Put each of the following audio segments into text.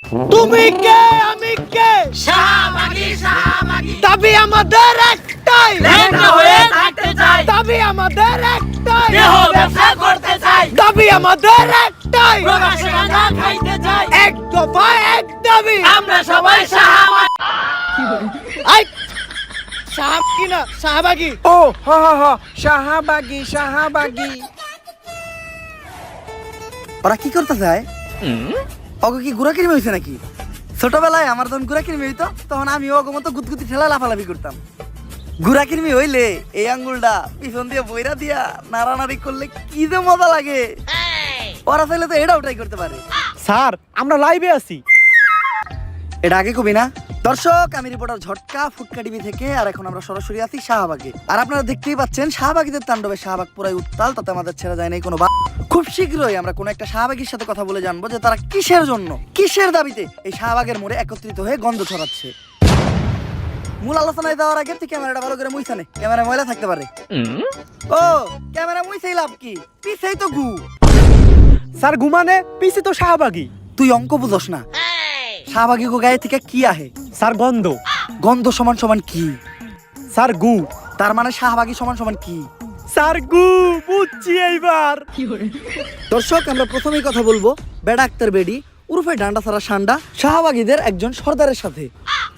তুমি কে আমি কে শাহবাগী শাহবাগী দাবি আমাদের একটাই লেখা হয়ে থাকতে চাই দাবি আমাদের একটাই দেহ ব্যবসা করতে চাই দাবি আমাদের একটাই প্রবাসে গাঁজা খাইতে চাই এক দফা এক দাবি আমরা সবাই শাহবাগী আই শাহবাগী না শাহবাগী ও হ হ হ শাহবাগী শাহবাগী। ওরা কি করতে চায়? ওকে কি গুড়া কিনে হয়েছে নাকি? ছোটবেলায় আমার যখন গুড়া কিনে হইতো তখন আমি ওকে মতো গুতগুতি ঠেলা লাফালাফি করতাম। গুড়া কিরমি হইলে এই আঙ্গুলটা পিছন দিয়ে বইরা দিয়া নাড়ানাড়ি করলে কি যে মজা লাগে। ওরা চাইলে তো এটাও ট্রাই করতে পারে। স্যার আমরা লাইভে আছি। এটা আগে কবি না? দর্শক, আমি রিপোর্টার ঝটকা ফুটকা টিভি থেকে, আর এখন আমরা সরাসরি আছি শাহবাগে। আর আপনারা দেখতেই পাচ্ছেন শাহবাগীদের তাণ্ডবে শাহবাগ পুরাই উত্তাল, তাতে আমাদের ছেড়ে যায় নাই কোনো খুব শীঘ্রই আমরা কোনো একটা শাহবাগীর সাথে কথা বলে জানবো যে তারা কিসের জন্য, কিসের দাবিতে এই শাহবাগের মোড়ে একত্রিত হয়ে গন্ধ ছড়াচ্ছে। মূল আলোচনায় যাওয়ার আগে তুই ক্যামেরাটা ভালো করে মুইছানে, ক্যামেরা ময়লা থাকতে পারে। ও ক্যামেরা মুইছেই লাভ কি, পিছেই তো গু। স্যার ঘুমানে পিছে তো শাহবাগী। তুই অঙ্ক বুঝস না। শাহবাগী গো গায়ে থেকে কি আহে? স্যার গন্ধ। গন্ধ সমান সমান কি? স্যার গু। তার মানে শাহবাগী সমান সমান কি? স্যার গু বুঝছি এইবার। দর্শক, আমরা প্রথমেই কথা বলবো বেডা আক্তার বেডি উরফে ডান্ডা সারা সান্ডা শাহবাগীদের একজন সর্দারের সাথে।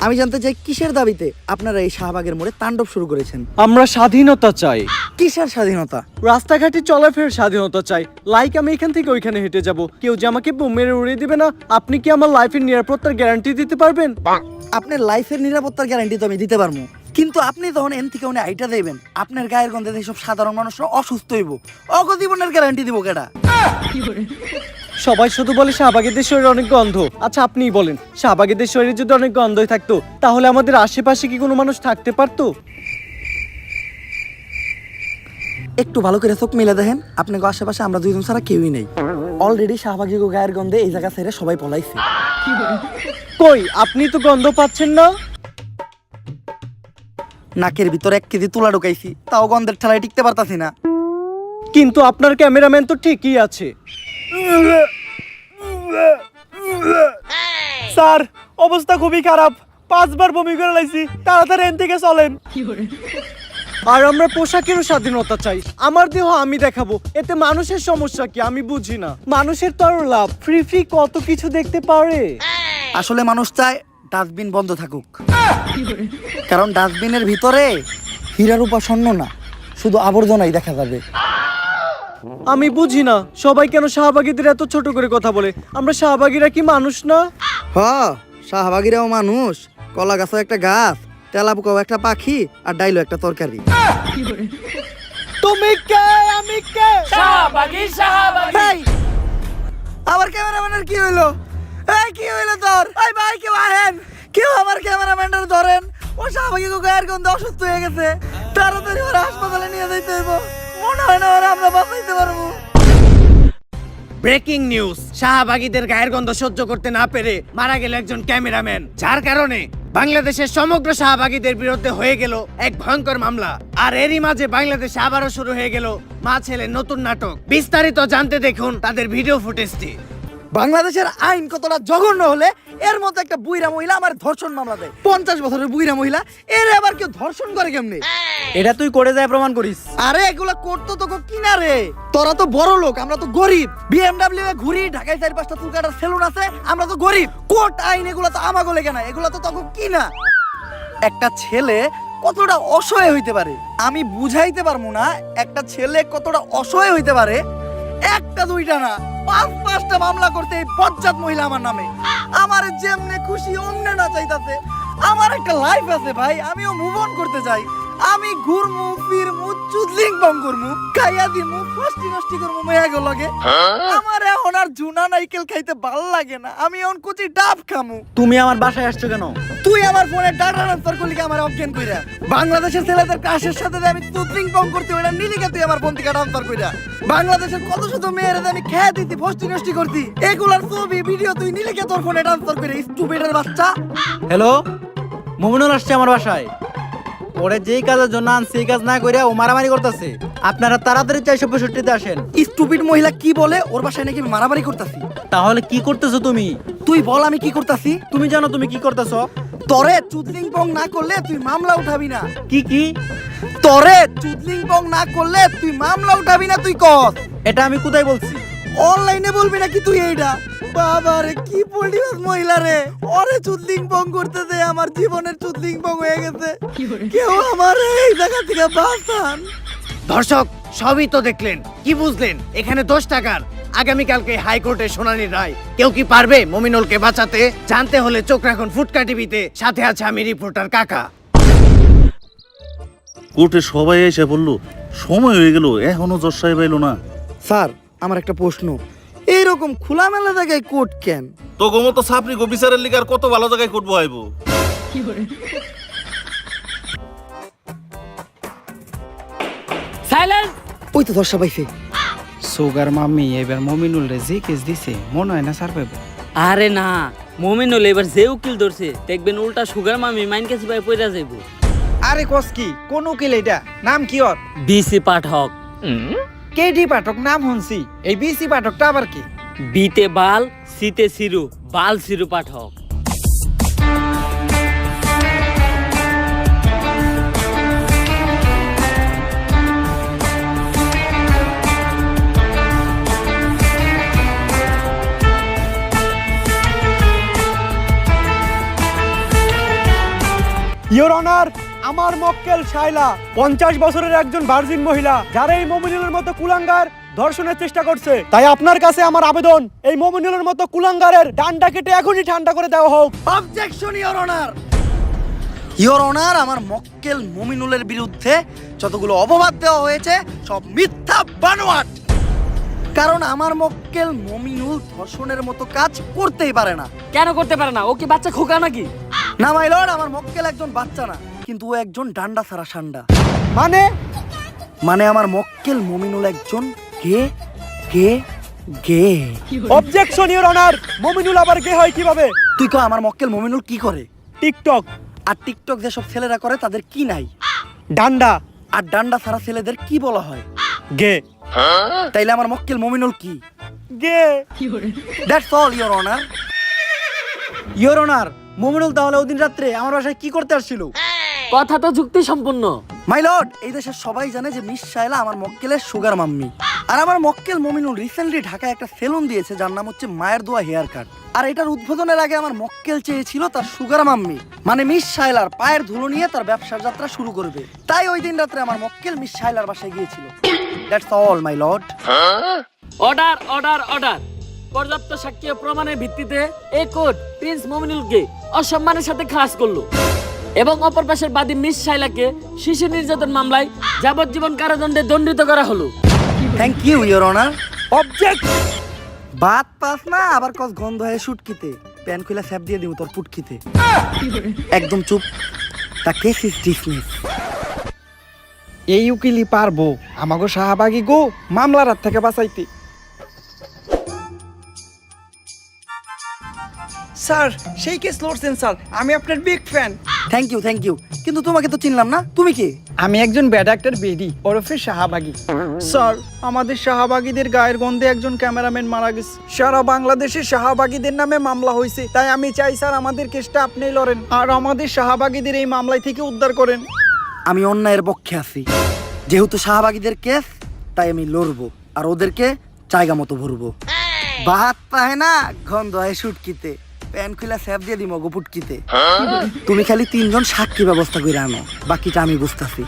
আমি জানতে চাই কিসের দাবিতে আপনারা এই শাহবাগের মোড়ে তাণ্ডব শুরু করেছেন? আমরা স্বাধীনতা চাই। কিসের স্বাধীনতা? রাস্তাঘাটে চলাফেরার স্বাধীনতা চাই। লাইক আমি এখান থেকে ওইখানে হেঁটে যাব, কেউ যে আমাকে বোম মেরে উড়িয়ে দিবে না। আপনি কি আমার লাইফের নিরাপত্তার গ্যারান্টি দিতে পারবেন? আপনার লাইফের নিরাপত্তার গ্যারান্টি তো আমি দিতে পারবো, কিন্তু আপনি যখন এন থেকে উনি আইটা দেবেন, আপনার গায়ের গন্ধে এইসব সাধারণ মানুষরা অসুস্থ হইব, অগজীবনের গ্যারান্টি দিব কেডা? সবাই শুধু বলে শাহবাগীদের শরীরে অনেক গন্ধ। আচ্ছা আপনিই বলেন, শাহবাগীদের শরীরে যদি অনেক গন্ধই থাকতো তাহলে আমাদের আশেপাশে কি কোনো মানুষ থাকতে পারতো? একটু ভালো করে চোখ মিলে দেখেন, আপনাকে আশেপাশে আমরা দুইজন ছাড়া কেউই নেই। অলরেডি শাহবাগী গো গায়ের গন্ধে এই জায়গা ছেড়ে সবাই পলাইছে। কই আপনি তো গন্ধ পাচ্ছেন না? নাকের ভিতরে 1 কেজি তুলা ঢুকাইছি, তাও গন্ধের ঠেলায় টিকতে পারতাছি না। কিন্তু আপনার ক্যামেরাম্যান তো ঠিকই আছে। স্যার অবস্থা খুবই খারাপ, 5 বার বমি করে লাইছি, তাড়াতাড়ি এখান থেকে চলেন। আর আমরা পোশাকেরও স্বাধীনতা চাই। আমার দেহ আমি দেখাবো, এতে মানুষের সমস্যা কি আমি বুঝি না। মানুষের তো আরো লাভ, ফ্রি ফ্রি কত কিছু দেখতে পারে। আসলে মানুষ চায় ডাস্টবিন বন্ধ থাকুক, কারণ ডাস্টবিনের ভিতরে হীরার উপাসন্ন না, শুধু আবর্জনাই দেখা যাবে। আমি বুঝি না সবাই কেন শাহবাগীদের এত ছোট করে কথা বলে। আমরা শাহবাগীরা কি মানুষ না? হ, শাহবাগীরাও মানুষ। কলা গাছও একটা গাছ, তেলাপোকাও একটা পাখি, আর ডাইলো একটা তরকারি। তুমি কে আমি কে? শাহবাগী শাহবাগী এই, আমার ক্যামেরাম্যানের কি হইলো? এই কি হইলো তোর? এই ভাই কেউ আহেন, কেউ আমার ক্যামেরাম্যানটার ধরেন। ও শাহবাগী গো গায়ের গন্ধে অসুস্থ হয়ে গেছে, তাড়াতাড়ি ওরা হাসপাতালে নিয়ে যাইতে হইব। মনে হয় না ওরা আমরা বাঁচাইতে পারবো। ব্রেকিং নিউজ, শাহবাগীদের গায়ের গন্ধ সহ্য করতে না পেরে মারা গেল একজন ক্যামেরাম্যান, যার কারণে বাংলাদেশের সমগ্র শাহবাগীদের বিরুদ্ধে হয়ে গেল এক ভয়ঙ্কর মামলা। আর এরই মাঝে বাংলাদেশে আবারও শুরু হয়ে গেল মা ছেলের নতুন নাটক। বিস্তারিত জানতে দেখুন তাদের ভিডিও ফুটেজটি। বাংলাদেশের আইন কতটা জঘন্য হলে এর মধ্যে একটা বুইরা মহিলা আমার ধর্ষণ মামলা দেয়। 50 বছরের বুইরা মহিলা, এর আবার কেউ ধর্ষণ করে কেমনে? এটা তুই করে যায় প্রমাণ করিস। আরে এগুলা করতো তোকে কিনা রে? তোরা তো বড় লোক, আমরা তো গরিব। বিএমডব্লিউ এ ঘুরি, ঢাকায় 4-5টা চুল কাটার সেলুন আছে, আমরা তো গরিব। কোর্ট আইন এগুলা তো আমাগো লেগে না, এগুলা তো তোকে কিনা। একটা ছেলে কতটা অসহায় হইতে পারে আমি বুঝাইতে পারবো না। একটা ছেলে কতটা অসহায় হইতে পারে, একটা দুইটা না 5-5টা মামলা করতে এই বজ্জাত মহিলা আমার নামে। আমার যেমনে খুশি অমনে না চাইতাছে। আমার একটা লাইফ আছে ভাই, আমিও মুভ অন করতে চাই। আমি ঘুরমু ফিরমু চুদলিং বং করমু, খাইয়া দিমু ফষ্টি নষ্টি করমু মেয়াগো লগে। আমার এখন আর জুনা নাইকেল খাইতে ভাল লাগে না, আমি এখন কুচি ডাব খামু। তুমি আমার বাসায় আসছো কেন? তুই আমার ফোনে ডাটা ট্রান্সফার করলি কি আমার অজ্ঞান কইরা? বাংলাদেশের ছেলেদের ক্রাশের সাথে যে আমি চুদলিং বং করতে ওটা নিলি কে তুই আমার ফোন থেকে ট্রান্সফার কইরা? বাংলাদেশের কত শত মেয়েরা আমি খেয়ে দিতি, ফষ্টি নষ্টি করতি, এগুলার ছবি ভিডিও তুই নিলি কে তোর ফোনে ট্রান্সফার করে? স্টুপিডের বাচ্চা। হ্যালো, মোমিনুল আসছে আমার বাসায়। ওরে যেই কাজের জন্য আনছি সেই কাজ না করে ও মারামারি করতেছে। আপনারা তাড়াতাড়ি 465-তে আসেন। স্টুপিড মহিলা কি বলে? ওর বাসায় নাকি আমি মারামারি করতাছি। তাহলে কি করতেছো তুমি? তুই বল আমি কি করতাছি? তুমি জানো তুমি কি করতেছো? তরে চুদলিং পং না করলে তুই মামলা উঠাবি না। কি তরে চুদলিং পং না করলে তুই মামলা উঠাবি না, তুই কর। এটা আমি কোথায় বলছি? অনলাইনে বলবি নাকি তুই এইটা? বাবা রে কি পল্টিবাস মহিলা রে, ওরে চুদলিং পং করতেছে, আমার জীবনের চুদলিং পং হয়ে গেছে। কেউ আমার এই জায়গা থেকে বাঁচান। দর্শক সবই তো দেখলেন, কি বুঝলেন? এখানে 10 টাকার। আগামীকালকে হাইকোর্টে শুনানির রায়। কেউ কি পারবে মমিনুলকে বাঁচাতে? জানতে হলে চোখ রাখুন ফুটকা টিভিতে। সাথে আছে আমি রিপোর্টার কাকা। কোর্টে সবাই এসে বললো সময় হয়ে গেল, এখনো জজ সাহেব এলো না। স্যার আমার একটা প্রশ্ন, এইরকম খোলামেলা জায়গায় কোর্ট কেন? তো গোমতো সাপরি গো বিচারের লিগার কত ভালো জায়গায় কোর্ট বহাইবো। সাইলেন্স। ওই তো দর্শা পাইছে। সুগার মাম্মি এবার মমিনুল রে যে কেস দিছে মনে হয় না স্যার পাইব। আরে না, মমিনুল এবার যে উকিল ধরছে দেখবেন উল্টা সুগার মামি মাইন কাছে ভাই পয়রা যাইবো। আরে কস কি কোন উকিল এটা? নাম কি ওর? বিসি পাঠক। কেডি পাঠক নাম শুনছি, এই বিসি পাঠকটা আবার কি? বিতে বাল, সিতে সিরু, বাল সিরু পাঠক। ইওর অনার, আমার মক্কেল শাইলা 50 বছরের একজন ভার্জিন মহিলা, যারা এই মমিনুলের মতো কুলাঙ্গার ধর্ষণের চেষ্টা করছে। তাই আপনার কাছে আমার আবেদন, এই মমিনুলের মতো কুলাঙ্গারের ডান্ডা কেটে এখনই ঠান্ডা করে দেওয়া হোক। Objection your honour. Your honour, আমার মক্কেল মমিনুলের বিরুদ্ধে যতগুলো অপবাদ দেওয়া হয়েছে সব মিথ্যা বানোয়াট। কারণ আমার মক্কেল মমিনুল ধর্ষণের মতো কাজ করতেই পারে না। কেন করতে পারে না? ও কি বাচ্চা খোকা নাকি? না মাই লর্ড, আমার মক্কেল একজন বাচ্চা না, কিন্তু ও একজন ডান্ডা ছাড়া সান্ডা। মানে আমার মক্কেল মমিনুল একজন গে গে গে। অবজেকশন ইওর অনার, মমিনুল আবার গে হয় কিভাবে? তুই কো আমার মক্কেল মমিনুল কি করে? টিকটক। আর টিকটক যেসব ছেলেরা করে তাদের কি নাই? ডান্ডা। আর ডান্ডা ছাড়া ছেলেদের কি বলা হয়? গে। তাইলে আমার মক্কেল মমিনুল কি? গে। That's all your honour. Your honour, Mominul তাহলে ওদিন রাত্রে আমার বাসায় কি করতে আসছিল? কথা তো যুক্তি সম্পূর্ণ। মাই লর্ড, এই দেশের সবাই জানে যে মিস শায়লা আমার মক্কেলের সুগার মাম্মি। আর আমার মক্কেল মমিনুল রিসেন্টলি ঢাকায় একটা সেলুন দিয়েছে যার নাম হচ্ছে মায়ের দোয়া হেয়ার কাট। আর এটার উদ্বোধনের আগে আমার মক্কেল চেয়েছিল তার সুগার মাম্মি মানে মিস শায়লার পায়ের ধুলো নিয়ে তার ব্যবসার যাত্রা শুরু করবে। তাই ওই দিন রাত্রে আমার মক্কেল মিস শায়লার বাসায় গিয়েছিল। That's all my lord. Order order order. পর্যাপ্ত সাক্ষ্য প্রমাণের ভিত্তিতে এই কোর্ট প্রিন্স মমিনুলকে অসম্মানের সাথে খালাস করলো এবং অপর পাশের বাদী মিস শাইলাকে শিশু নির্যাতন মামলায় যাবজ্জীবন কারাদণ্ডে দণ্ডিত করা হলো। Thank you your honour. Object. বাত পাস না আবার কস গন্ধ হয়ে শুটকিতে প্যান খুলে স্যাপ দিয়ে দিব তোর পুটকিতে। একদম চুপ। তা কেস ইজ ডিসমিস। এই উকিলই পারবো আমাগো শাহবাগী গো মামলার হাত থেকে বাঁচাইতে। স্যার সেই কেস লড়ছেন স্যার, আমি আপনার বিগ ফ্যান। থ্যাংক ইউ, কিন্তু তোমাকে তো চিনলাম না, তুমি কি? আমি একজন ব্যাড অ্যাক্টর বেডি ওরফে শাহবাগী। স্যার আমাদের শাহবাগীদের গায়ের গন্ধে একজন ক্যামেরাম্যান মারা গেছে। সারা বাংলাদেশে শাহবাগীদের নামে মামলা হয়েছে, তাই আমি চাই স্যার আমাদের কেসটা আপনিই লড়েন আর আমাদের শাহবাগীদের এই মামলায় থেকে উদ্ধার করেন। আমি অন্যায়ের পক্ষে আছি। যেহেতু শাহবাগীদের কেস তাই আমি লড়বো আর ওদেরকে জায়গা মতো ভরবো। বাত পায় না গন্ধ হয় শুটকিতে প্যান খুলে স্যাপ দিয়ে দিমো গোপুটকিতে। তুমি খালি 3 জন সাক্ষী ব্যবস্থা করে আনো, বাকিটা আমি বুঝতাছি।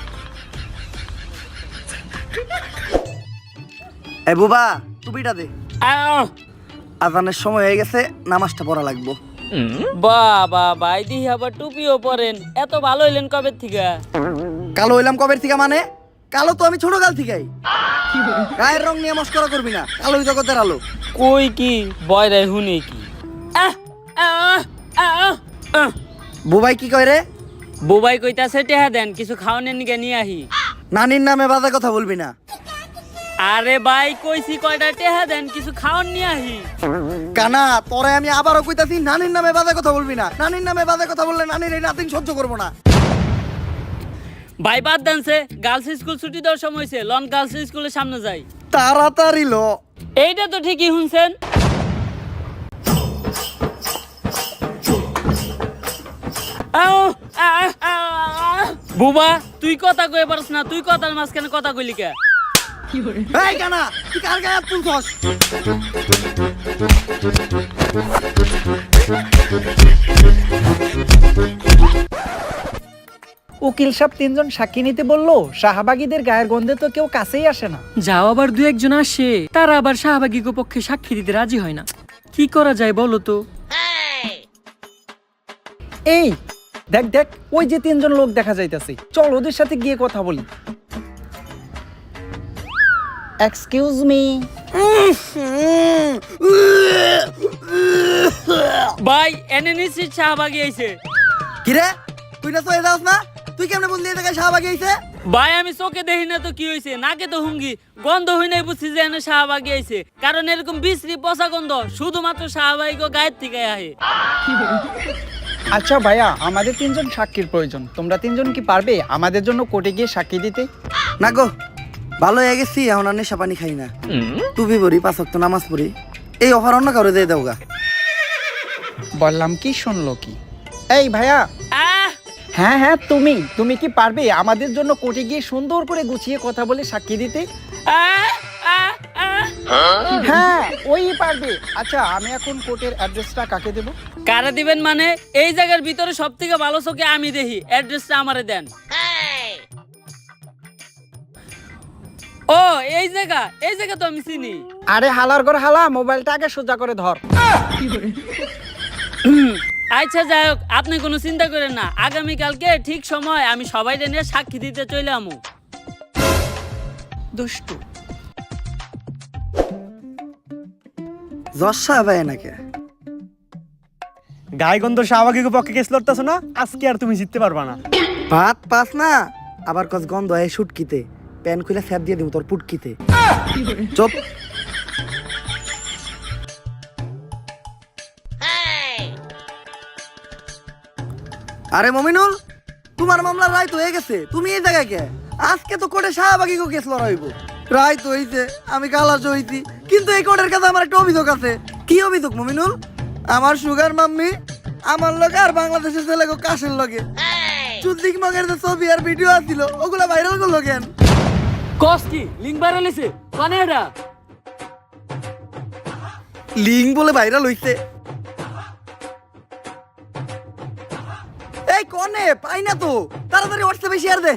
এ বুবা টুপিটা দে, আজানের সময় হয়ে গেছে, নামাজটা পড়া লাগবো। বাবা ভাই দিহি আবার টুপিও পরেন, এত ভালো হইলেন কবে থেকে? কালো হইলাম কবের থেকে? মানে কালো তো আমি ছোট কাল থেকেই। গায়ের রং নিয়ে মস্করা করবি না, কালোই জগতের আলো। কই কি বয়রে হুনে কি? বুবাই কি কয় রে? বুবাই কইতাছে টেহা দেন, কিছু খাওয়ানোর নিকে নিয়ে আহি। নানির নামে বাজে কথা বলবি না। আরে ভাই কইছি কয়টা টেহা দেন, কিছু খাওয়ান নিয়ে আহি। কানা তোরে আমি আবারও কইতাছি নানির নামে বাজে কথা বলবি না। নানির নামে বাজে কথা বললে নানির এই নাতিন সহ্য করবো না। ভাই বাদ দেনছে, গার্লস স্কুল ছুটি দেওয়ার সময় হয়েছে, লন গার্লস স্কুলের সামনে যাই। তাড়াতাড়ি ল। এইটা তো ঠিকই শুনছেন। বুবা তুই কথা কয়ে পারস না, তুই কথার মাঝখানে কথা কইলি কে? এই কানা, তুই কার গায়ে হাত তুলছস? উকিল সাহেব 3 জন সাক্ষী নিতে বললো, শাহবাগীদের গায়ের গন্ধে তো কেউ কাছেই আসে না। যাও আবার দু একজন আসে, তারা আবার শাহবাগীর পক্ষে সাক্ষী দিতে রাজি হয় না। কি করা যায় বলো তো? এই দেখ দেখ, ওই যে 3 জন লোক দেখা যাইতাছে, চল ওদের সাথে গিয়ে কথা বলি। Excuse me. ভাই এনে নিশ্চিত শাহবাগী আইছে। কিরে তুই না চলে যাস না? তুই কেমনে বললি এই জায়গায় শাহবাগী আইছে? ভাই আমি চোখে দেখি না তো কি হয়েছে, নাকে তো হুঙ্গি, গন্ধ হই নাই বুঝছি যে এনে শাহবাগী আইছে। কারণ এরকম বিশ্রী পচা গন্ধ শুধুমাত্র শাহবাগী গায়ের থেকে আহে। আচ্ছা ভাইয়া, আমাদের 3 জন সাক্ষীর প্রয়োজন। তোমরা 3 জন কি পারবে আমাদের জন্য কোর্টে গিয়ে সাক্ষী দিতে? না গো, ভালো হয়ে গেছি, এখন আর নেশা পানি খাই না, টুপি পরি, 5 ওয়াক্ত নামাজ পড়ি। এই অফার অন্য কারো দিয়ে দাওগা। বললাম কি, শুনলো কি? এই ভাইয়া, আহ হ্যাঁ হ্যাঁ, তুমি কি পারবে আমাদের জন্য কোর্টে গিয়ে সুন্দর করে গুছিয়ে কথা বলে সাক্ষী দিতে? আহ আহ আহ হ্যাঁ ওই পারবে। আচ্ছা, আমি এখন কোর্টের অ্যাড্রেসটা কাকে দেব? কারে দিবেন মানে? এই জায়গার ভিতরে সব থেকে ভালো চোখে আমি দেখি, অ্যাড্রেসটা আমারে দেন। ও এই জায়গা তো আমি চিনি। আরে হালার ঘর হালা, মোবাইলটা আগে সোজা করে ধর। আচ্ছা যাই হোক, আপনি কোনো চিন্তা করেন না, আগামীকালকে ঠিক সময় আমি সবাই নিয়ে সাক্ষী দিতে চলে আমু। দুষ্টু। জজ সাহেব আয় নাকি? গায়গন্ধ শাহবাগীর পক্ষে কেস লড়তেছ না, আজকে আর তুমি জিততে পারবা না। ভাত পাস না, আবার কস গন্ধ হয় শুটকিতে, প্যান খুলে স্যাপ দিয়ে দিব তোর পুটকিতে। চুপ। আরে মমিনুল, তোমার মামলা রায় তো হয়ে গেছে, তুমি এই জায়গায় কে? আজকে তো কোর্টে শাহবাগী কেস লড়াইব। রায় তো হইছে, আমি কালাস হইছি, কিন্তু এই কোর্টের কাছে আমার একটা অভিযোগ আছে। কি অভিযোগ মমিনুল? আমার সুগার মাম্মি আমার লগে আর বাংলাদেশের ছেলে কাশের লগে চুদ্দিক মগের যে ছবি আর ভিডিও আছিল, ওগুলা ভাইরাল করলো কেন? কস কি লিঙ্ক ভাইরাল হইছে? কোনে এটা? লিঙ্ক বলে ভাইরাল হইছে? এই কোনে পাই না তো, তাড়াতাড়ি হোয়াটসঅ্যাপে শেয়ার দে।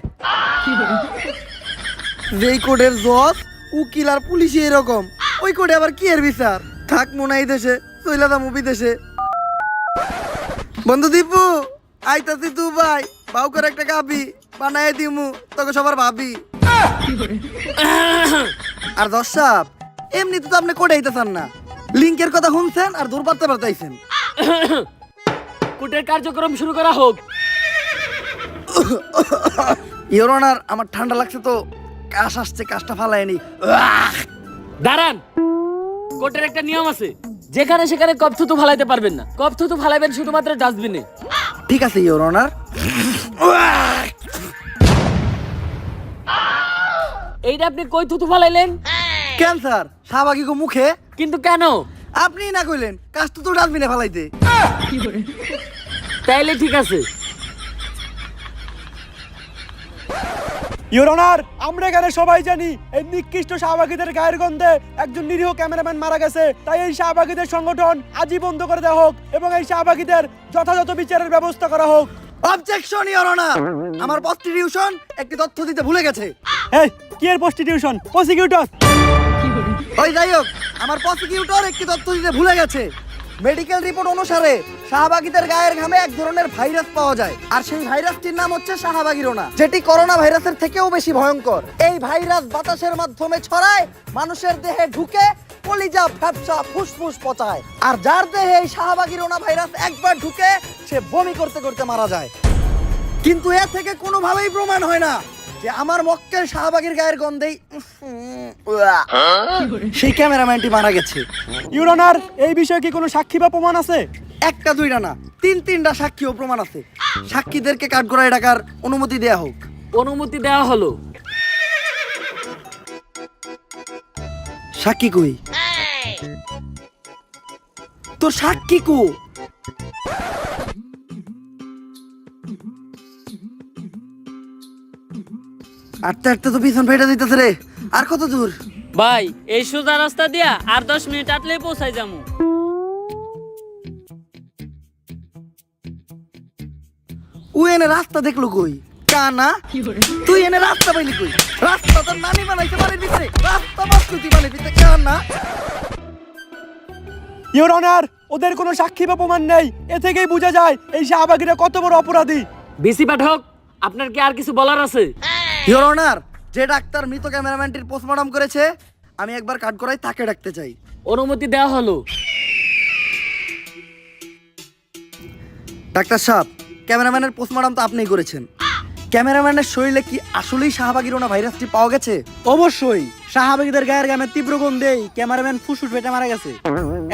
যেই কোডের জজ, উকিল আর পুলিশই এরকম, ওই কোডে আবার কি এর বিচার? থাক মনে এই দেশে, চইলা দা মুভি দেশে। বন্ধু দীপু, আইতাছি তু ভাই, বাউ করে একটা গাবি বানায় দিমু, তোকে সবার ভাবি। আর জজ সাহেব, এমনিতে তো আপনি কোডে আইতাছেন না, লিঙ্কের কথা শুনছেন আর দূর পারতে পারতাইছেন। কোর্টের কার্যক্রম শুরু করা হোক। ইওর অনার, আমার ঠান্ডা লাগছে তো, কাশ আসছে, কাশটা ফালায়নি। দাঁড়ান, কোর্টের একটা নিয়ম আছে, যেখানে সেখানে কপ থুতু ফালাইতে পারবেন না, কপ থুতু ফালাইবেন শুধুমাত্র ডাস্টবিনে। ঠিক আছে ইওর অনার। এইটা আপনি কই থুতু ফালাইলেন? ক্যান্সার শাহবাগী গো মুখে। কিন্তু কেন? আপনি না কইলেন কাশ তো ডাস্টবিনে ফালাইতে। তাইলে ঠিক আছে। ইওর অনার, আমরা এখানে সবাই জানি এই নিকৃষ্ট শাহবাগীদের গায়ের গন্ধে একজন নিরীহ ক্যামেরাম্যান মারা গেছে। তাই এই শাহবাগীদের সংগঠন আজই বন্ধ করে দেওয়া হোক এবং এই শাহবাগীদের যথাযথ বিচারের ব্যবস্থা করা হোক। অবজেকশন ইওর অনার, আমার প্রস্টিটিউশন একটি তথ্য দিতে ভুলে গেছে। এই কি এর প্রস্টিটিউশন? প্রসিকিউটর। ওই যাই হোক, আমার প্রসিকিউটর একটি তথ্য দিতে ভুলে গেছে। মেডিকেল রিপোর্ট অনুসারে শাহবাগীদের গায়ের ঘামে এক ধরনের ভাইরাস পাওয়া যায়, আর সেই ভাইরাসটির নাম হচ্ছে শাহবাগীরোনা, যেটি করোনা ভাইরাসের থেকেও বেশি ভয়ঙ্কর। এই ভাইরাস বাতাসের মাধ্যমে ছড়ায়, মানুষের দেহে ঢুকে কলিজা, ফ্যাপসা, ফুসফুস পচায়, আর যার দেহে এই শাহবাগীরোনা ভাইরাস একবার ঢুকে সে বমি করতে করতে মারা যায়। কিন্তু এ থেকে কোনোভাবেই প্রমাণ হয় না যে আমার মক্কেল শাহবাগীর গায়ের গন্ধেই সেই ক্যামেরাম্যানটি মারা গেছে। ইওর অনার, এই বিষয়ে কি কোনো সাক্ষী বা প্রমাণ আছে? একটা দুইটা না, 3টা সাক্ষী ও প্রমাণ আছে। সাক্ষীদেরকে কাঠগড়ায় ডাকার অনুমতি দেয়া হোক। অনুমতি দেওয়া হলো। সাক্ষী কই? তোর সাক্ষী কো? আটটা আটটা তো পিছন ফেটে দিতেছে রে। আর কত দূর? ভাই এই সোজা রাস্তা দিয়া আর 10 মিনিট আটলেই পৌঁছাই যামু। ও এনে রাস্তা দেখলো কই? কানা তুই এনে রাস্তা পাইলি কই? রাস্তা তো নানি বানাইতে পারে ভিতরে, রাস্তা বাস্তুতি বানাই দিতে কানা। ইওর অনার, ওদের কোনো সাক্ষী বা প্রমাণ নেই। এ থেকেই বোঝা যায় এই শাহবাগীরা কত বড় অপরাধী। বিসি পাঠক, আপনার কি আর কিছু বলার আছে? ইওর অনার, যে ডাক্তার মৃত ক্যামেরাম্যানটির পোস্টমর্টম করেছে, আমি একবার কাট করাই তাকে ডাকতে চাই। অনুমতি দেওয়া হলো। ডাক্তার সাহেব, ক্যামেরাম্যানের পোস্টমর্টম তো আপনিই করেছেন। ক্যামেরাম্যানের শরীরে কি আসলেই শাহবাগীরোনা ভাইরাসটি পাওয়া গেছে? অবশ্যই শাহবাগীদের গায়ের গামে তীব্র গন্ধেই ক্যামেরাম্যান ফুসফুস ফেটে মারা গেছে।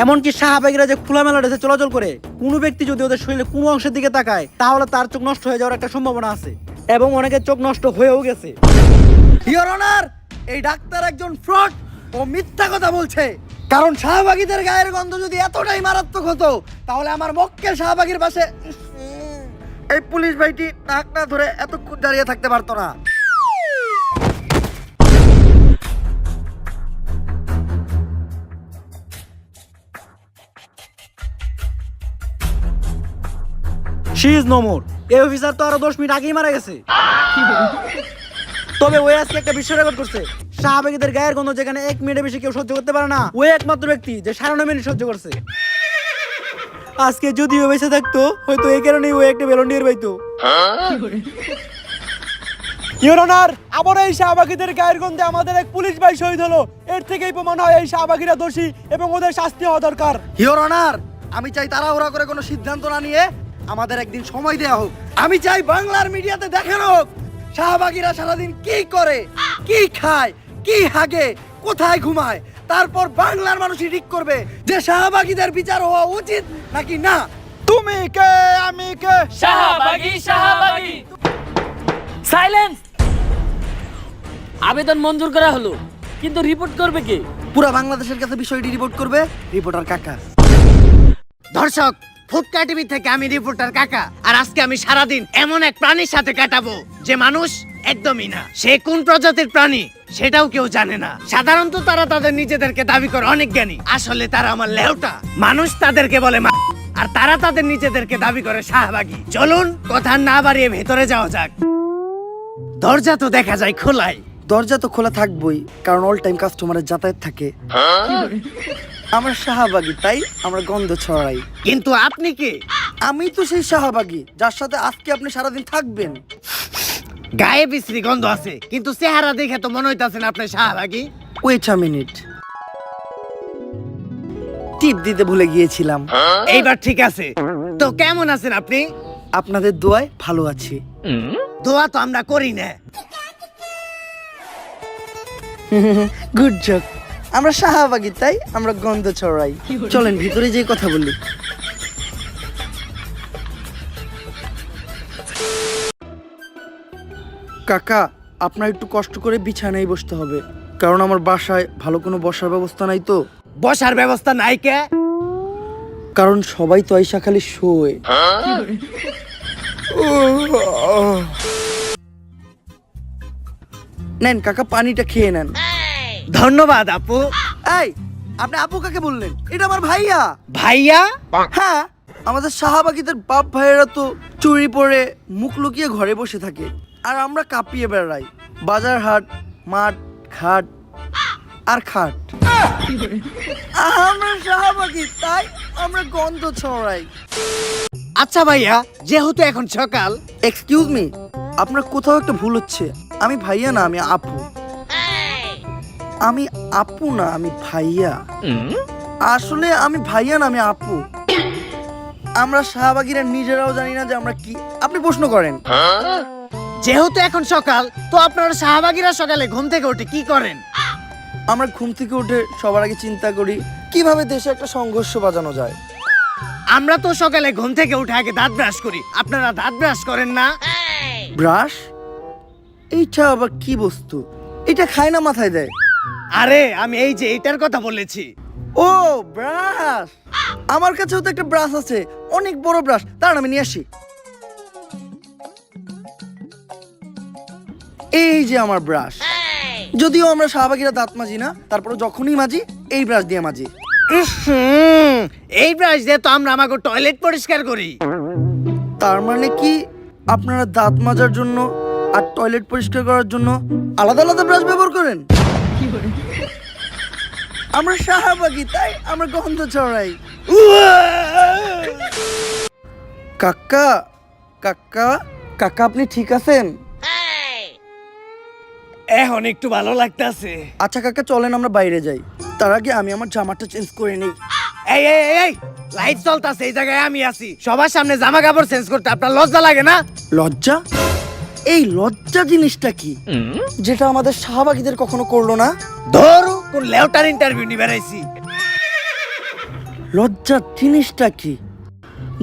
এমনকি শাহবাগীরা যে খোলামেলা ড্রেসে চলাচল করে, কোনো ব্যক্তি যদি ওদের শরীরে কোনো অংশের দিকে তাকায় তাহলে তার চোখ নষ্ট হয়ে যাওয়ার একটা সম্ভাবনা আছে, এবং অনেকের চোখ নষ্ট হয়েও গেছে। ইওর অনার, এই ডাক্তার একজন ফ্রড ও মিথ্যা কথা বলছে। কারণ শাহবাগীদের গায়ের গন্ধ যদি এতটাই মারাত্মক হতো, তাহলে আমার মক্কেল শাহবাগীর পাশে এই পুলিশ ভাইটি নাক না ধরে এতক্ষণ দাঁড়িয়ে থাকতে পারতো না। She is no more. এই অফিসার তো আরো 10 মিনিট আগেই মারা গেছে। তবে ওই আজকে একটা বিশ্ব রেকর্ড করছে। শাহবাগীদের গায়ের গন্ধ যেখানে 1 মিনিটের বেশি কেউ সহ্য করতে পারে না, ওই একমাত্র ব্যক্তি যে 9.5 মিনিট সহ্য করছে। আজকে যদি ও বেঁচে থাকতো, হয়তো এই কারণেই ও একটা ভলেন্টিয়ার পাইতো। ইওর অনার, আবার এই শাহবাগীদের গায়ের গন্ধে আমাদের এক পুলিশ ভাই শহীদ হলো। এর থেকেই প্রমাণ হয় এই শাহবাগীরা দোষী এবং ওদের শাস্তি হওয়া দরকার। ইওর অনার, আমি চাই তাড়াহুড়া করে কোনো সিদ্ধান্ত না নিয়ে আমাদের একদিন সময় দেওয়া হোক। আমি চাই বাংলার মিডিয়াতে দেখানো হোক শাহবাগীরা সারাদিন কি করে, কি খায়, কি হাগে, কোথায় ঘুমায়। তারপর বাংলার মানুষই ঠিক করবে যে শাহবাগীদের বিচার হওয়া উচিত নাকি না। তুমি কে, আমি কে? শাহবাগী, শাহবাগী। সাইলেন্স। আবেদন মঞ্জুর করা হলো, কিন্তু রিপোর্ট করবে কে? পুরা বাংলাদেশের কাছে বিষয়টি রিপোর্ট করবে রিপোর্টার কাকা। দর্শক, ফুটকা টিভি থেকে আমি রিপোর্টার কাকা। আর আজকে আমি সারাদিন এমন এক প্রাণীর সাথে কাটাবো যে মানুষ একদমই না। সে কোন প্রজাতির প্রাণী সেটাও কেউ জানে না। সাধারণত তারা তাদের নিজেদেরকে দাবি করে অনেক জ্ঞানী, আসলে তারা আমার লেউটা। মানুষ তাদেরকে বলে আর তারা তাদের নিজেদেরকে দাবি করে শাহবাগী। চলুন কথা না বাড়িয়ে ভেতরে যাওয়া যাক। দরজা তো দেখা যায় খোলাই। দরজা তো খোলা থাকবোই, কারণ অল টাইম কাস্টমারের যাতায়াত থাকে। আমরা শাহবাগী, তাই আমরা গন্ধ ছড়াই। কিন্তু আপনি কে? আমি তো সেই শাহবাগী যার সাথে আজকে আপনি সারাদিন থাকবেন। গায়ে বিশ্রী গন্ধ আছে, কিন্তু চেহারা দেখে তো মনে হইতাছে না আপনি শাহবাগী। ওয়েট আ মিনিট, টিপ দিতে ভুলে গিয়েছিলাম। এইবার ঠিক আছে। তো কেমন আছেন আপনি? আপনাদের দোয়ায় ভালো আছি। দোয়া তো আমরা করি না। গুড জক। আমরা শাহবাগী, তাই আমরা গন্ধ ছড়াই। চলেন ভিতরে যেয়ে কথা বলি। কাকা, আপনার একটু কষ্ট করে বিছানায় বসতে হবে, কারণ আমার বাসায় ভালো কোনো বসার ব্যবস্থা নাই তো। বসার ব্যবস্থা নাই কে? কারণ সবাই তো আইসা খালি শোয়। নেন কাকা, পানিটা খেয়ে নেন। ধন্যবাদ আপু। এই, আপনি আপু কাকে বললেন? এটা আমার ভাইয়া। ভাইয়া? হ্যাঁ, আমাদের শাহবাগীদের বাপ ভাইয়েরা তো চুরি পরে মুখ লুকিয়ে ঘরে বসে থাকে, আর আমরা কাঁপিয়ে বেড়াই বাজার হাট, মাঠ, ঘাট আর খাট। আমরা শাহবাগী, তাই আমরা গন্ধ ছড়াই। আচ্ছা ভাইয়া, যেহেতু এখন সকাল। এক্সকিউজ মি, আপনার কোথাও একটা ভুল হচ্ছে। আমি ভাইয়া না, আমি আপু। আমি আপু না, আমি ভাইয়া। আসলে আমি ভাইয়া না, আমি আপু। আমরা শাহবাগীরা নিজেরাও জানি না যে আমরা কি। আপনি প্রশ্ন করেন। যেহেতু এখন সকাল, তো আপনারা শাহবাগীরা সকালে ঘুম থেকে উঠে কি করেন? আমরা ঘুম থেকে উঠে সবার আগে চিন্তা করি কিভাবে দেশে একটা সংঘর্ষ বাজানো যায়। আমরা তো সকালে ঘুম থেকে উঠে আগে দাঁত ব্রাশ করি। আপনারা দাঁত ব্রাশ করেন না? ব্রাশ? এইটা আবার কি বস্তু? এটা খায় না মাথায় দেয়? আরে আমি এই যে এইটার কথা বলেছি। ও ব্রাশ, আমার কাছেও তো একটা ব্রাশ আছে, অনেক বড় ব্রাশ, দাঁড়ান আমি নিয়ে আসি। এই যে আমার ব্রাশ। যদিও আমরা শাহবাগীরা দাঁত মাজি না, তারপরে যখনই মাজি এই ব্রাশ দিয়ে মাজি। এই ব্রাশ দিয়ে তো আমরা আমাকে টয়লেট পরিষ্কার করি। তার মানে কি আপনারা দাঁত মাজার জন্য আর টয়লেট পরিষ্কার করার জন্য আলাদা আলাদা ব্রাশ ব্যবহার করেন? আমরা শাহবাগী, তাই আমরা গন্ধ ছড়াই। কাকা কাকা কাকা, আপনি ঠিক আছেন? এখন একটু ভালো লাগতাছে। আচ্ছা কাকা, চলেন আমরা বাইরে যাই। তার আগে আমি আমার জামাটা চেঞ্জ করে নেই। এই এই এই, এই লাইট চলতাছে, এই জায়গায় আমি আছি। সবার সামনে জামা কাপড় চেঞ্জ করতে আপনার লজ্জা লাগে না? লজ্জা? এই লজ্জা জিনিসটা কি, যেটা আমাদের শাহবাগীদের কখনো করলো না? ধরু কোন লেউটার ইন্টারভিউ নিয়ে বেড়াইছি। লজ্জা জিনিসটা কি?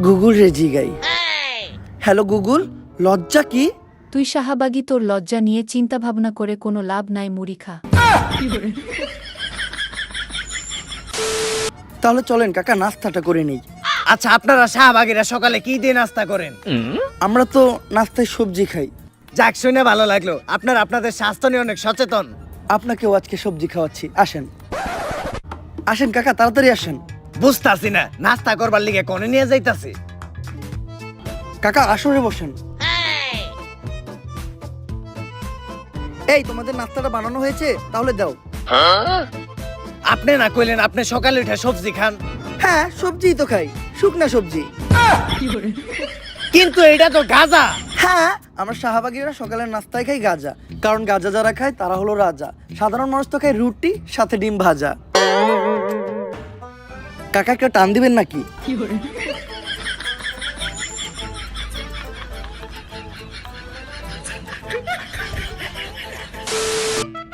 গুগল রে জিগাই। হ্যালো গুগল, লজ্জা কি? তুই শাহবাগী, তোর লজ্জা নিয়ে চিন্তা ভাবনা করে কোনো লাভ নাই, মুড়ি খা। তাহলে চলেন কাকা নাস্তাটা করে নেই। আচ্ছা, আপনারা শাহবাগীরা সকালে কি দিয়ে নাস্তা করেন? আমরা তো নাস্তায় সবজি খাই। যাক, শুনে ভালো লাগলো আপনারা আপনাদের স্বাস্থ্য নিয়ে অনেক সচেতন। আপনাকেও আজকে সবজি খাওয়াচ্ছি, আসেন আসেন কাকা, তাড়াতাড়ি আসেন। বুঝতাছি না নাস্তা করবার লিগে কোনে নিয়ে যাইতাছে। কাকা আসরে বসেন। এই তোমাদের নাস্তাটা বানানো হয়েছে, তাহলে দাও। আপনি না কইলেন আপনি সকালে উঠে সবজি খান? হ্যাঁ সবজিই তো খাই, শুকনা সবজি। কিন্তু এটা তো গাজা। হ্যাঁ, আমরা শাহবাগীরা সকালের নাস্তায় খাই গাজা, কারণ গাজা যারা খায় তারা হলো রাজা। সাধারণ মানুষ তো খায় রুটি সাথে ডিম ভাজা। কাকা একটা টান দিবেন নাকি?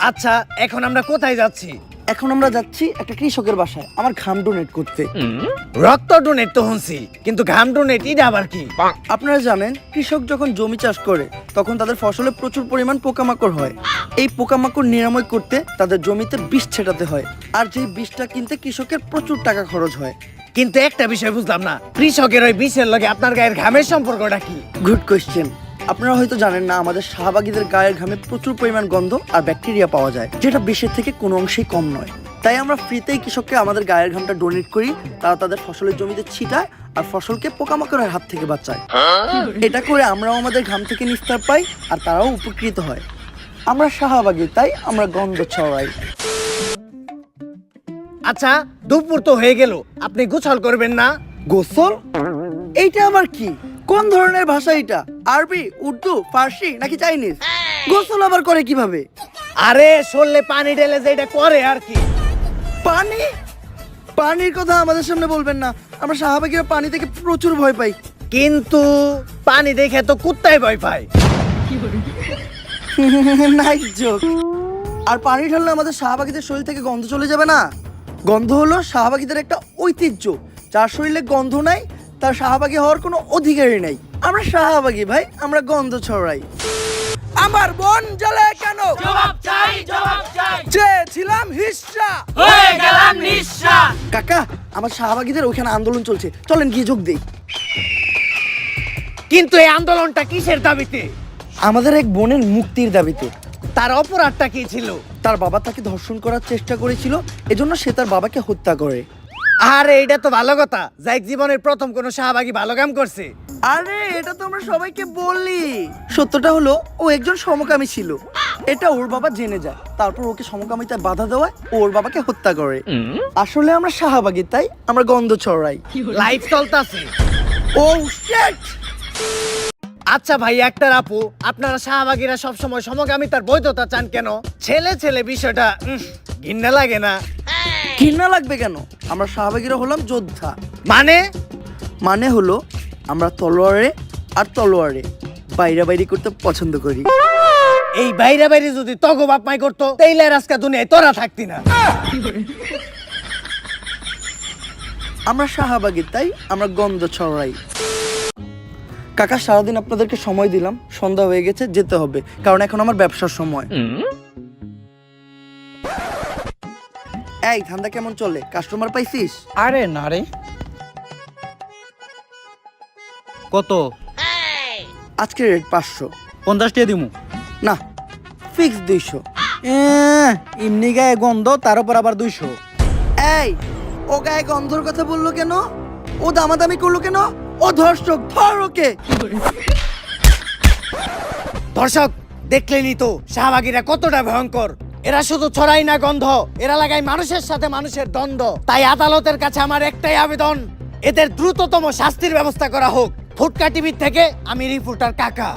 আচ্ছা, এখন আমরা কোথায় যাচ্ছি? এখন আমরা যাচ্ছি একটা কৃষকের বাসায় আমার ঘাম ডোনেট করতে। রক্ত ডোনেট তো শুনছি, কিন্তু ঘাম ডোনেট এটা আবার কি? আপনারা জানেন, কৃষক যখন জমি চাষ করে তখন তাদের ফসলে প্রচুর পরিমাণ পোকামাকড় হয়। এই পোকামাকড় নিরাময় করতে তাদের জমিতে বিষ ছেটাতে হয়, আর যেই বিষটা কিনতে কৃষকের প্রচুর টাকা খরচ হয়। কিন্তু একটা বিষয় বুঝলাম না, কৃষকের ওই বিষের লগে আপনার গায়ের ঘামের সম্পর্কটা কি? Good question. আপনারা হয়তো জানেন না, আমাদের শাহবাগীদের গায়ের ঘামে প্রচুর পরিমাণ গন্ধ আর ব্যাকটেরিয়া পাওয়া যায়, যেটা বিষের থেকে কোনো অংশেই কম নয়। তাই আমরা ফ্রিতেই কৃষককে আমাদের গায়ের ঘামটা ডোনেট করি, তারা তাদের ফসলের জমিতে ছিটায় আর ফসলকে পোকামাকড়ের হাত থেকে বাঁচায়। এটা করে আমরাও আমাদের ঘাম থেকে নিস্তার পাই আর তারাও উপকৃত হয়। আমরা শাহবাগী, তাই আমরা গন্ধ ছড়াই। আচ্ছা, দুপুর তো হয়ে গেল, আপনি গোসল করবেন না? গোসল? এইটা আবার কি? কোন ধরনের ভাষা এটা? আরবি, উর্দু, ফার্সি নাকি চাইনিজ? গোসল আবার করে কিভাবে? আরে শরীরে পানি ঢেলে যে এটা করে আর কি। পানি? পানির কথা আমাদের সামনে বলবেন না, আমরা শাহবাগীরা পানি থেকে প্রচুর ভয় পাই। কিন্তু পানি দেখে তো কুত্তায় ভয় পায়। Nice joke. আর পানি ঢাললে আমাদের শাহবাগীদের শরীর থেকে গন্ধ চলে যাবে না? গন্ধ হলো শাহবাগীদের একটা ঐতিহ্য। যার শরীরে গন্ধ নাই তার শাহবাগী হওয়ার কোনো অধিকারই নাই। আমরা শাহবাগী ভাই, আমরা গন্ধ ছড়াই। আমার মন জ্বলে কেন? জবাব চাই, জবাব চাই। চেয়েছিলাম হিস্সা, হয়ে গেলাম নিঃস্বা। কাকা আমার শাহবাগীদের ওখানে আন্দোলন চলছে, চলেন গিয়ে যোগ দেই। কিন্তু এই আন্দোলনটা কিসের দাবিতে? আমাদের এক বোনের মুক্তির দাবিতে। তার অপরাধটা কি ছিল? তার বাবা তাকে ধর্ষণ করার চেষ্টা করেছিল, এজন্য সে তার বাবাকে হত্যা করে। আরে এটা তো ভালো কথা, যাই জীবনের প্রথম কোনো শাহবাগী ভালো কাম করছে। আরে এটা তো আমরা সবাইকে বললি। সত্যটা হলো ও একজন সমকামী ছিল, এটা ওর বাবা জেনে যায়, তারপর ওকে সমকামিতায় বাধা দেওয়ায় ও ওর বাবাকে হত্যা করে। আসলে আমরা শাহবাগী, তাই আমরা গন্ধ ছড়াই। লাইফ চলতাছে। ও শিট! আচ্ছা ভাই, একটা আপু, আপনারা শাহবাগীরা সবসময় সমকামিতার বৈধতা চান কেন? ছেলে ছেলে বিষয়টা ঘৃণা লাগে না? ঘৃণা লাগবে কেন? আমরা শাহবাগীরা হলাম যোদ্ধা। মানে হলো আমরা তলোয়ারে আর তলোয়ারে বাইরাবাইরি করতে পছন্দ করি। এই বাইরে বাইরে যদি তগো বাপ মাই করতো, তাইলে আর আজকে দুনিয়ায় তোরা থাকতি না। আমরা শাহবাগী, তাই আমরা গন্ধ ছড়াই। কাকা সারাদিন আপনাদেরকে সময় দিলাম, সন্ধ্যা হয়ে গেছে, যেতে হবে, কারণ এখন আমার ব্যবসার সময়। এই ধান্দা কেমন চলে? কাস্টমার পাইছিস? আরে না রে। কত? আজকে রেট 500। 50 টাকা দিমু। না, ফিক্স 200। এমনি গায়ে গন্ধ, তার উপর আবার 200। এই, ও গায়ে গন্ধর কথা বললো কেন? ও দামাদামি করলো কেন? ও ধর্ষক, ধর ওকে। দর্শক দেখলেনই তো শাহবাগীরা কতটা ভয়ঙ্কর। এরা শুধু ছড়াই না গন্ধ, এরা লাগায় মানুষের সাথে মানুষের দ্বন্দ্ব। তাই আদালতের কাছে আমার একটাই আবেদন, এদের দ্রুততম শাস্তির ব্যবস্থা করা হোক। ফুটকা টিভি থেকে আমি রিপোর্টার কাকা।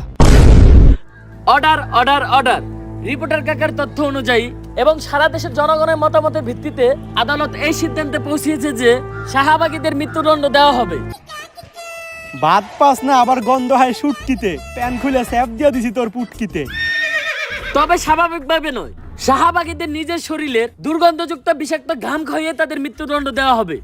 Order order order. রিপোর্টার কাকার তথ্য অনুযায়ী এবং সারা দেশের জনগণের মতামতের ভিত্তিতে আদালত এই সিদ্ধান্তে পৌঁছেছে যে শাহবাগীদের মৃত্যুদণ্ড দেওয়া হবে। বাদ পাস না, আবার গন্ধ হয় সুটকিতে, প্যান খুলে স্যাপ দিয়ে দিছি তোর পুটকিতে। তবে স্বাভাবিকভাবে নয়, শাহবাগীদের নিজের শরীরের দুর্গন্ধযুক্ত বিষাক্ত ঘাম খাইয়ে তাদের মৃত্যুদণ্ড দেওয়া হবে।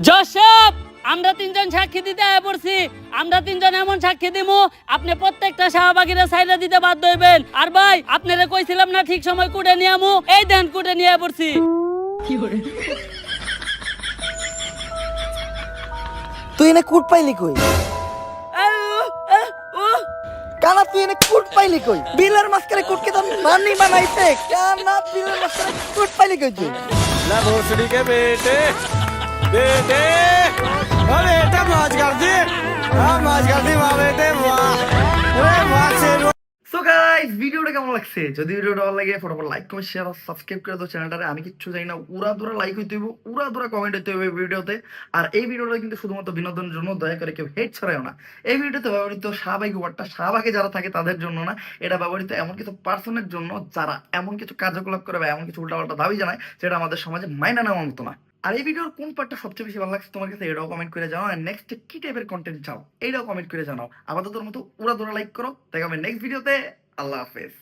জশব, আমরা তিনজন সাক্ষী দিতে আয় পড়ছি। আমরা তিনজন এমন সাক্ষী দিমু, আপনি প্রত্যেকটা শাহবাগীরা সাইডা দিতে বাধ্য হইবেন। আর ভাই, আপনারা কইছিলাম না ঠিক সময় কুটে নিয়ে আমু, এই দেন কুটে নিয়ে আয় পড়ছি। তুই এনে কুট পাইলি কই? কানা তুই এনে কুট পাইলি কই? বিলের মাঝখানে কুটকে তোর নানি বানাইছে। কানা বিলের মাঝখানে কুট পাইলি কই তুই? সো গাইস, ভিডিওটা কেমন লাগছে? যদি ভিডিওটা ভালো লাগে ফটাফট লাইক কমেন্ট শেয়ার আর সাবস্ক্রাইব করে দাও চ্যানেলটারে। আমি কিচ্ছু জানি না, উড়া দুরা লাইক হইতে হইব, উড়া দুরা কমেন্ট হইতে হবে ভিডিওতে। আর এই ভিডিওটা কিন্তু শুধুমাত্র বিনোদনের জন্য, দয়া করে কেউ হেট ছড়ায়ও না। এই ভিডিওতে ব্যবহৃত শাহবাগী ওয়ার্ডটা শাহবাগে যারা থাকে তাদের জন্য না, এটা ব্যবহৃত এমন কিছু পার্সনের জন্য যারা এমন কিছু কার্যকলাপ করে বা এমন কিছু উল্টাপাল্টা দাবি জানায় যেটা আমাদের সমাজে মাইনা নেওয়ার মতো না। আর এই ভিডিওর কোন পার্টটা সবচেয়ে বেশি ভালো লাগছে তোমার কাছে, এটাও কমেন্ট করে জানাও। আর নেক্সট কি টাইপের কন্টেন্ট চাও, এইটাও কমেন্ট করে জানাও। আপাতত মতো উড়া দুরা লাইক করো। দেখা হবে নেক্সট ভিডিওতে। আল্লাহ হাফেজ।